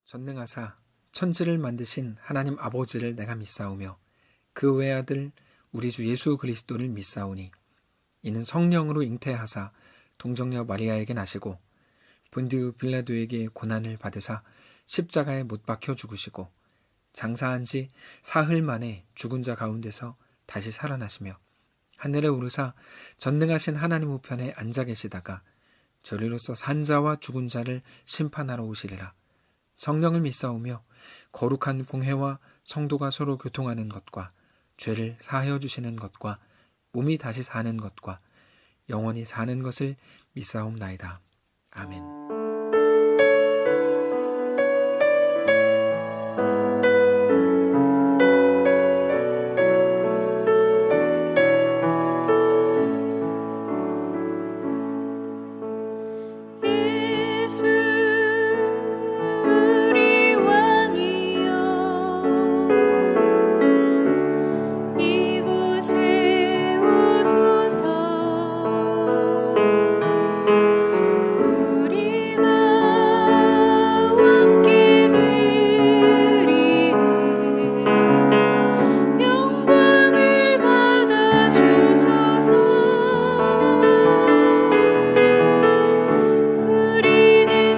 전능하사 천지를 만드신 하나님 아버지를 내가 믿사오며 그 외아들 우리 주 예수 그리스도를 믿사오니 이는 성령으로 잉태하사 동정녀 마리아에게 나시고 본디우 빌라도에게 고난을 받으사 십자가에 못 박혀 죽으시고 장사한 지 사흘 만에 죽은 자 가운데서 다시 살아나시며 하늘에 오르사 전능하신 하나님 우편에 앉아 계시다가 저리로서 산자와 죽은 자를 심판하러 오시리라. 성령을 믿사오며 거룩한 공회와 성도가 서로 교통하는 것과 죄를 사하여 주시는 것과 몸이 다시 사는 것과 영원히 사는 것을 믿사옵나이다. 아멘. 우리는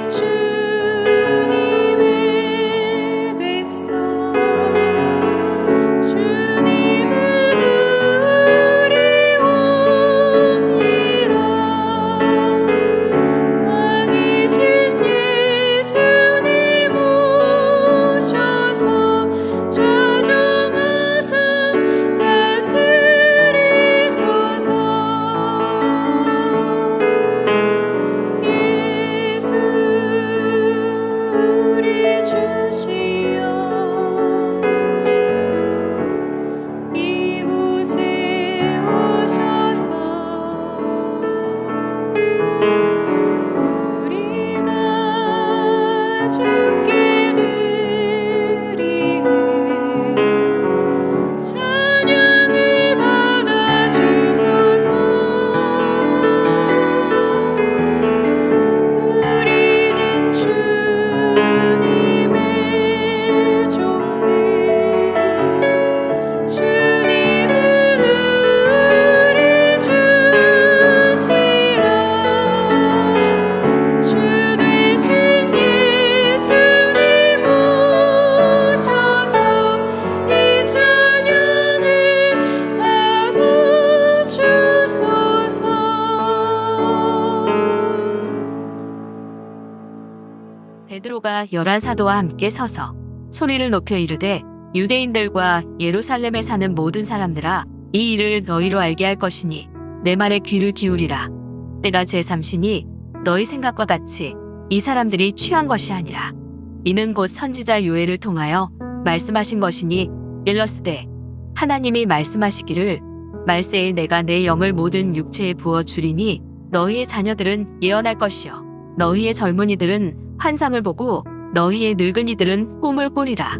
베드로가 11 사도와 함께 서서 소리를 높여 이르되 유대인들과 예루살렘에 사는 모든 사람들아 이 일을 너희로 알게 할 것이니 내 말에 귀를 기울이라. 때가 제3시니 너희 생각과 같이 이 사람들이 취한 것이 아니라 이는 곧 선지자 요엘을 통하여 말씀하신 것이니 일러스되 하나님이 말씀하시기를 말세에 내가 내 영을 모든 육체에 부어 주리니 너희의 자녀들은 예언할 것이요 너희의 젊은이들은 환상을 보고 너희의 늙은이들은 꿈을 꾸리라.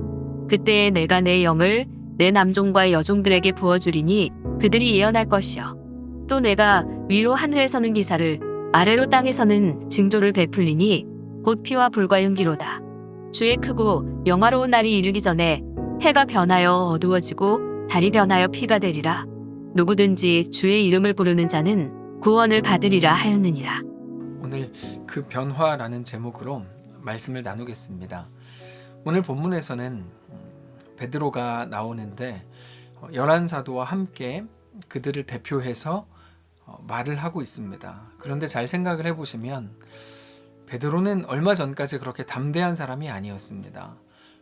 그때에 내가 내 영을 내 남종과 여종들에게 부어주리니 그들이 예언할 것이요 또 내가 위로 하늘에서는 기사를 아래로 땅에서는 징조를 베풀리니 곧 피와 불과 흉기로다. 주의 크고 영화로운 날이 이르기 전에 해가 변하여 어두워지고 달이 변하여 피가 되리라. 누구든지 주의 이름을 부르는 자는 구원을 받으리라 하였느니라. 오늘 그 변화라는 제목으로 말씀을 나누겠습니다. 오늘 본문에서는 베드로가 나오는데 11 사도와 함께 그들을 대표해서 말을 하고 있습니다. 그런데 잘 생각을 해보시면 베드로는 얼마 전까지 그렇게 담대한 사람이 아니었습니다.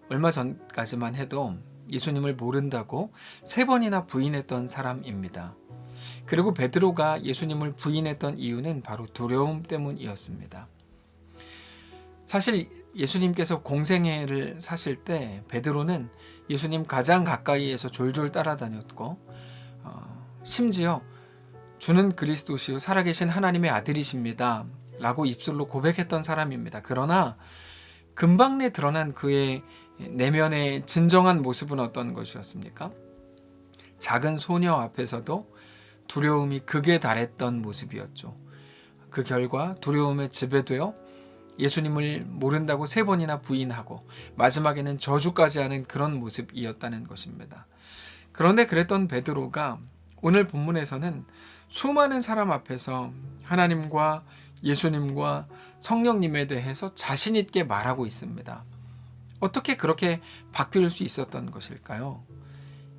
얼마 전까지만 해도 예수님을 모른다고 3번이나 부인했던 사람입니다. 그리고 베드로가 예수님을 부인했던 이유는 바로 두려움 때문이었습니다. 사실 예수님께서 공생애를 사실 때 베드로는 예수님 가장 가까이에서 졸졸 따라다녔고 심지어 주는 그리스도시요 살아계신 하나님의 아들이십니다 라고 입술로 고백했던 사람입니다. 그러나 금방 내 드러난 그의 내면의 진정한 모습은 어떤 것이었습니까? 작은 소녀 앞에서도 두려움이 극에 달했던 모습이었죠. 그 결과 두려움에 지배되어 예수님을 모른다고 3번이나 부인하고 마지막에는 저주까지 하는 그런 모습이었다는 것입니다. 그런데 그랬던 베드로가 오늘 본문에서는 수많은 사람 앞에서 하나님과 예수님과 성령님에 대해서 자신 있게 말하고 있습니다. 어떻게 그렇게 바뀔 수 있었던 것일까요?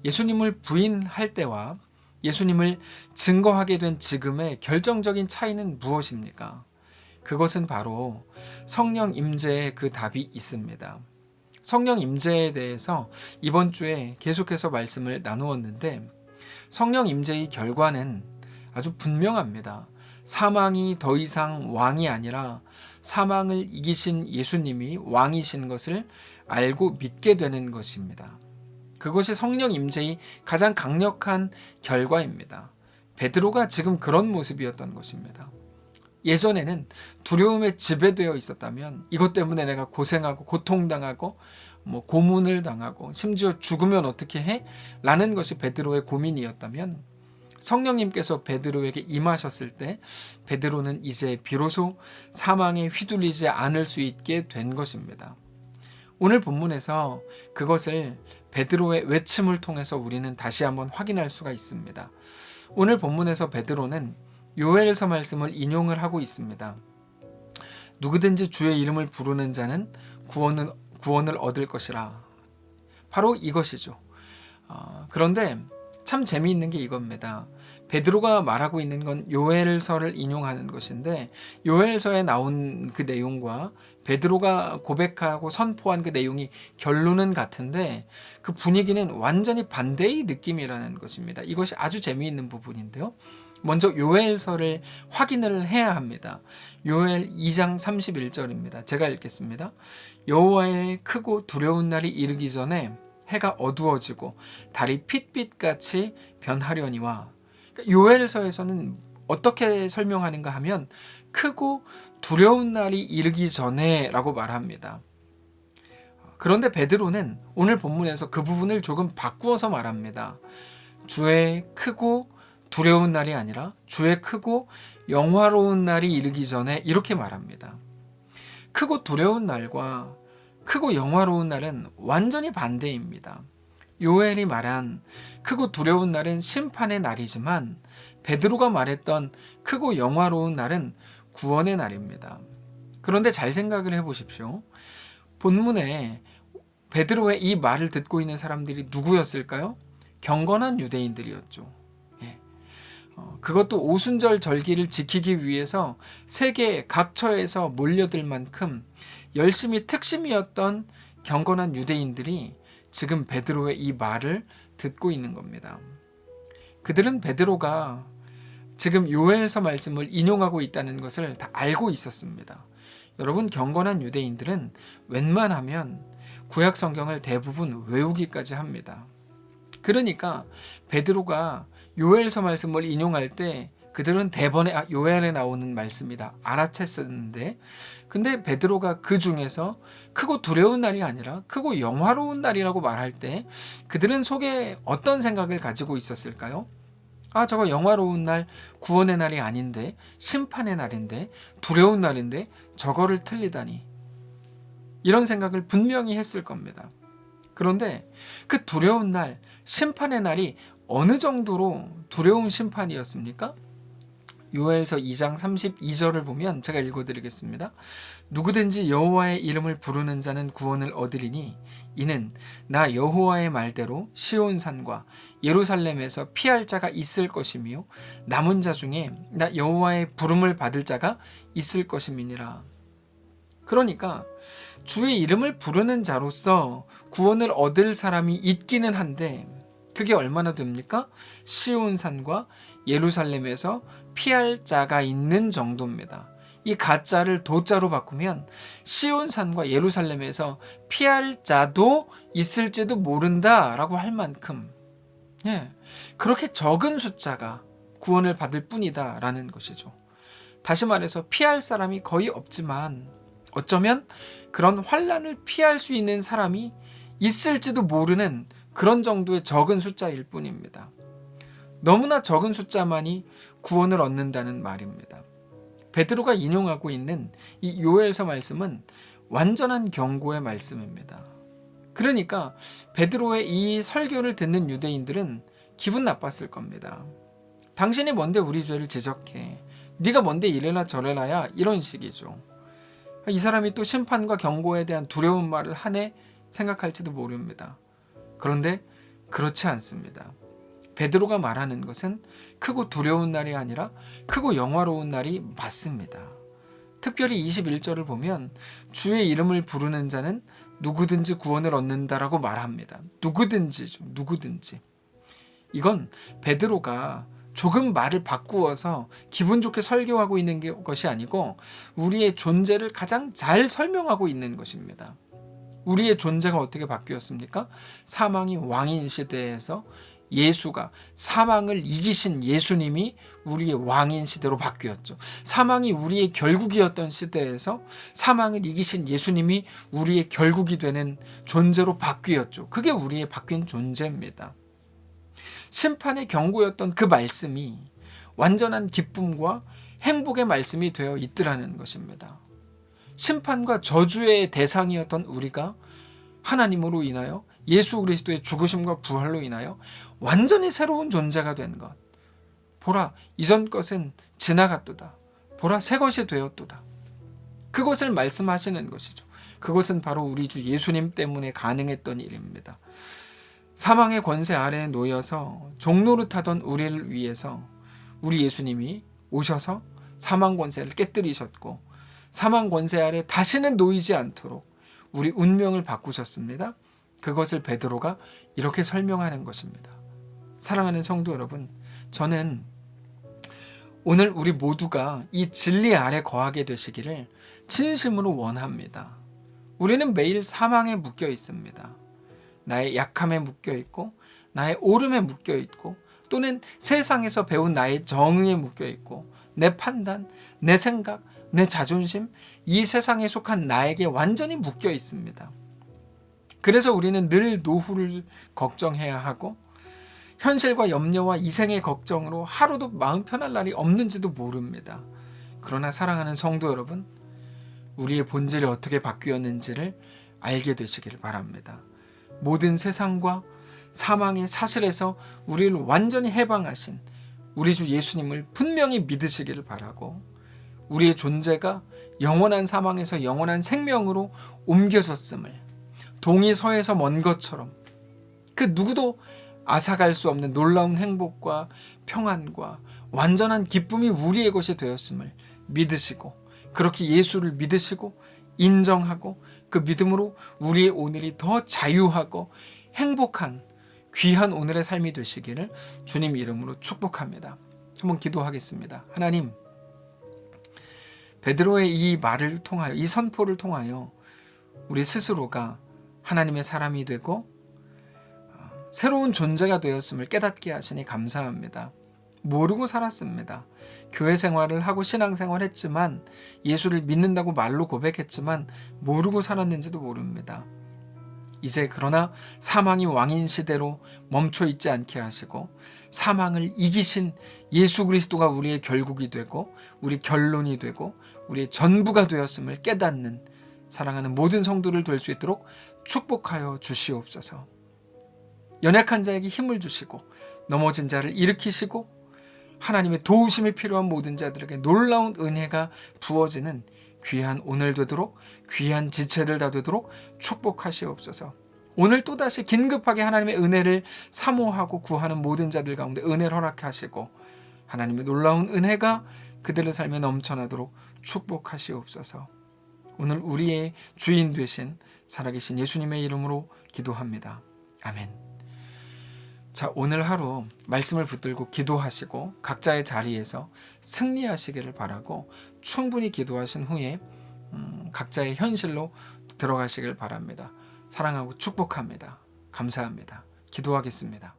예수님을 부인할 때와 예수님을 증거하게 된 지금의 결정적인 차이는 무엇입니까? 그것은 바로 성령 임재의 그 답이 있습니다. 성령 임재에 대해서 이번 주에 계속해서 말씀을 나누었는데 성령 임재의 결과는 아주 분명합니다. 사망이 더 이상 왕이 아니라 사망을 이기신 예수님이 왕이신 것을 알고 믿게 되는 것입니다. 그것이 성령 임재의 가장 강력한 결과입니다. 베드로가 지금 그런 모습이었던 것입니다. 예전에는 두려움에 지배되어 있었다면 이것 때문에 내가 고생하고 고통당하고 고문을 당하고 심지어 죽으면 어떻게 해? 라는 것이 베드로의 고민이었다면 성령님께서 베드로에게 임하셨을 때 베드로는 이제 비로소 사망에 휘둘리지 않을 수 있게 된 것입니다. 오늘 본문에서 그것을 베드로의 외침을 통해서 우리는 다시 한번 확인할 수가 있습니다. 오늘 본문에서 베드로는 요엘서 말씀을 인용을 하고 있습니다. 누구든지 주의 이름을 부르는 자는 구원을 얻을 것이라. 바로 이것이죠. 그런데 참 재미있는 게 이겁니다. 베드로가 말하고 있는 건 요엘서를 인용하는 것인데 요엘서에 나온 그 내용과 베드로가 고백하고 선포한 그 내용이 결론은 같은데 그 분위기는 완전히 반대의 느낌이라는 것입니다. 이것이 아주 재미있는 부분인데요. 먼저 요엘서를 확인을 해야 합니다. 요엘 2장 31절입니다. 제가 읽겠습니다. 여호와의 크고 두려운 날이 이르기 전에 해가 어두워지고 달이 핏빛같이 변하려니와. 요엘서에서는 어떻게 설명하는가 하면 크고 두려운 날이 이르기 전에 라고 말합니다. 그런데 베드로는 오늘 본문에서 그 부분을 조금 바꾸어서 말합니다. 주의 크고 두려운 날이 아니라 주의 크고 영화로운 날이 이르기 전에 이렇게 말합니다. 크고 두려운 날과 크고 영화로운 날은 완전히 반대입니다. 요엘이 말한 크고 두려운 날은 심판의 날이지만 베드로가 말했던 크고 영화로운 날은 구원의 날입니다. 그런데 잘 생각을 해보십시오. 본문에 베드로의 이 말을 듣고 있는 사람들이 누구였을까요? 경건한 유대인들이었죠. 그것도 오순절 절기를 지키기 위해서 세계 각처에서 몰려들 만큼 열심히 특심이었던 경건한 유대인들이 지금 베드로의 이 말을 듣고 있는 겁니다. 그들은 베드로가 지금 요엘서 말씀을 인용하고 있다는 것을 다 알고 있었습니다. 여러분, 경건한 유대인들은 웬만하면 구약 성경을 대부분 외우기까지 합니다. 그러니까 베드로가 요엘서 말씀을 인용할 때 그들은 대번에 요엘에 나오는 말씀이다 알아챘었는데, 근데 베드로가 그 중에서 크고 두려운 날이 아니라 크고 영화로운 날이라고 말할 때 그들은 속에 어떤 생각을 가지고 있었을까요? 저거 영화로운 날, 구원의 날이 아닌데, 심판의 날인데, 두려운 날인데 저거를 틀리다니, 이런 생각을 분명히 했을 겁니다. 그런데 그 두려운 날, 심판의 날이 어느 정도로 두려운 심판이었습니까? 요엘서 2장 32절을 보면 제가 읽어드리겠습니다. 누구든지 여호와의 이름을 부르는 자는 구원을 얻으리니 이는 나 여호와의 말대로 시온산과 예루살렘에서 피할 자가 있을 것이며 남은 자 중에 나 여호와의 부름을 받을 자가 있을 것임이니라. 그러니까 주의 이름을 부르는 자로서 구원을 얻을 사람이 있기는 한데, 그게 얼마나 됩니까? 시온산과 예루살렘에서 피할 자가 있는 정도입니다. 이 가짜를 도자로 바꾸면 시온산과 예루살렘에서 피할 자도 있을지도 모른다라고 할 만큼, 그렇게 적은 숫자가 구원을 받을 뿐이다라는 것이죠. 다시 말해서 피할 사람이 거의 없지만 어쩌면 그런 환난을 피할 수 있는 사람이 있을지도 모르는 그런 정도의 적은 숫자일 뿐입니다. 너무나 적은 숫자만이 구원을 얻는다는 말입니다. 베드로가 인용하고 있는 이 요엘서 말씀은 완전한 경고의 말씀입니다. 그러니까 베드로의 이 설교를 듣는 유대인들은 기분 나빴을 겁니다. 당신이 뭔데 우리 죄를 지적해? 네가 뭔데 이래라 저래라야? 이런 식이죠. 이 사람이 또 심판과 경고에 대한 두려운 말을 하네 생각할지도 모릅니다. 그런데 그렇지 않습니다. 베드로가 말하는 것은 크고 두려운 날이 아니라 크고 영화로운 날이 맞습니다. 특별히 21절을 보면 주의 이름을 부르는 자는 누구든지 구원을 얻는다라고 말합니다. 누구든지죠. 누구든지. 이건 베드로가 조금 말을 바꾸어서 기분 좋게 설교하고 있는 것이 아니고 우리의 존재를 가장 잘 설명하고 있는 것입니다. 우리의 존재가 어떻게 바뀌었습니까? 사망이 왕인 시대에서 예수가, 사망을 이기신 예수님이 우리의 왕인 시대로 바뀌었죠. 사망이 우리의 결국이었던 시대에서 사망을 이기신 예수님이 우리의 결국이 되는 존재로 바뀌었죠. 그게 우리의 바뀐 존재입니다. 심판의 경고였던 그 말씀이 완전한 기쁨과 행복의 말씀이 되어 있더라는 것입니다. 심판과 저주의 대상이었던 우리가 하나님으로 인하여 예수 그리스도의 죽으심과 부활로 인하여 완전히 새로운 존재가 된 것. 보라, 이전 것은 지나갔도다. 보라, 새 것이 되었도다. 그것을 말씀하시는 것이죠. 그것은 바로 우리 주 예수님 때문에 가능했던 일입니다. 사망의 권세 아래에 놓여서 종노릇하던 우리를 위해서 우리 예수님이 오셔서 사망 권세를 깨뜨리셨고 사망 권세 아래 다시는 놓이지 않도록 우리 운명을 바꾸셨습니다. 그것을 베드로가 이렇게 설명하는 것입니다. 사랑하는 성도 여러분, 저는 오늘 우리 모두가 이 진리 아래 거하게 되시기를 진심으로 원합니다. 우리는 매일 사망에 묶여 있습니다. 나의 약함에 묶여 있고 나의 오름에 묶여 있고 또는 세상에서 배운 나의 정의에 묶여 있고 내 판단, 내 생각, 내 자존심, 이 세상에 속한 나에게 완전히 묶여 있습니다. 그래서 우리는 늘 노후를 걱정해야 하고 현실과 염려와 이생의 걱정으로 하루도 마음 편할 날이 없는지도 모릅니다. 그러나 사랑하는 성도 여러분, 우리의 본질이 어떻게 바뀌었는지를 알게 되시길 바랍니다. 모든 세상과 사망의 사슬에서 우리를 완전히 해방하신 우리 주 예수님을 분명히 믿으시기를 바라고 우리의 존재가 영원한 사망에서 영원한 생명으로 옮겨졌음을 동이 서에서 먼 것처럼 그 누구도 앗아갈 수 없는 놀라운 행복과 평안과 완전한 기쁨이 우리의 것이 되었음을 믿으시고 그렇게 예수를 믿으시고 인정하고 그 믿음으로 우리의 오늘이 더 자유하고 행복한 귀한 오늘의 삶이 되시기를 주님 이름으로 축복합니다. 한번 기도하겠습니다. 하나님, 베드로의 이 말을 통하여, 이 선포를 통하여 우리 스스로가 하나님의 사람이 되고 새로운 존재가 되었음을 깨닫게 하시니 감사합니다. 모르고 살았습니다. 교회 생활을 하고 신앙생활 했지만, 예수를 믿는다고 말로 고백했지만 모르고 살았는지도 모릅니다. 이제 그러나 사망이 왕인 시대로 멈춰 있지 않게 하시고 사망을 이기신 예수 그리스도가 우리의 결국이 되고 우리 결론이 되고 우리의 전부가 되었음을 깨닫는 사랑하는 모든 성도를 될 수 있도록 축복하여 주시옵소서. 연약한 자에게 힘을 주시고 넘어진 자를 일으키시고 하나님의 도우심이 필요한 모든 자들에게 놀라운 은혜가 부어지는 귀한 오늘 되도록, 귀한 지체들 다 되도록 축복하시옵소서. 오늘 또다시 긴급하게 하나님의 은혜를 사모하고 구하는 모든 자들 가운데 은혜를 허락하시고 하나님의 놀라운 은혜가 그들의 삶에 넘쳐나도록 축복하시옵소서. 오늘 우리의 주인 되신 살아계신 예수님의 이름으로 기도합니다. 아멘. 자, 오늘 하루 말씀을 붙들고 기도하시고 각자의 자리에서 승리하시기를 바라고 충분히 기도하신 후에 각자의 현실로 들어가시길 바랍니다. 사랑하고 축복합니다. 감사합니다. 기도하겠습니다.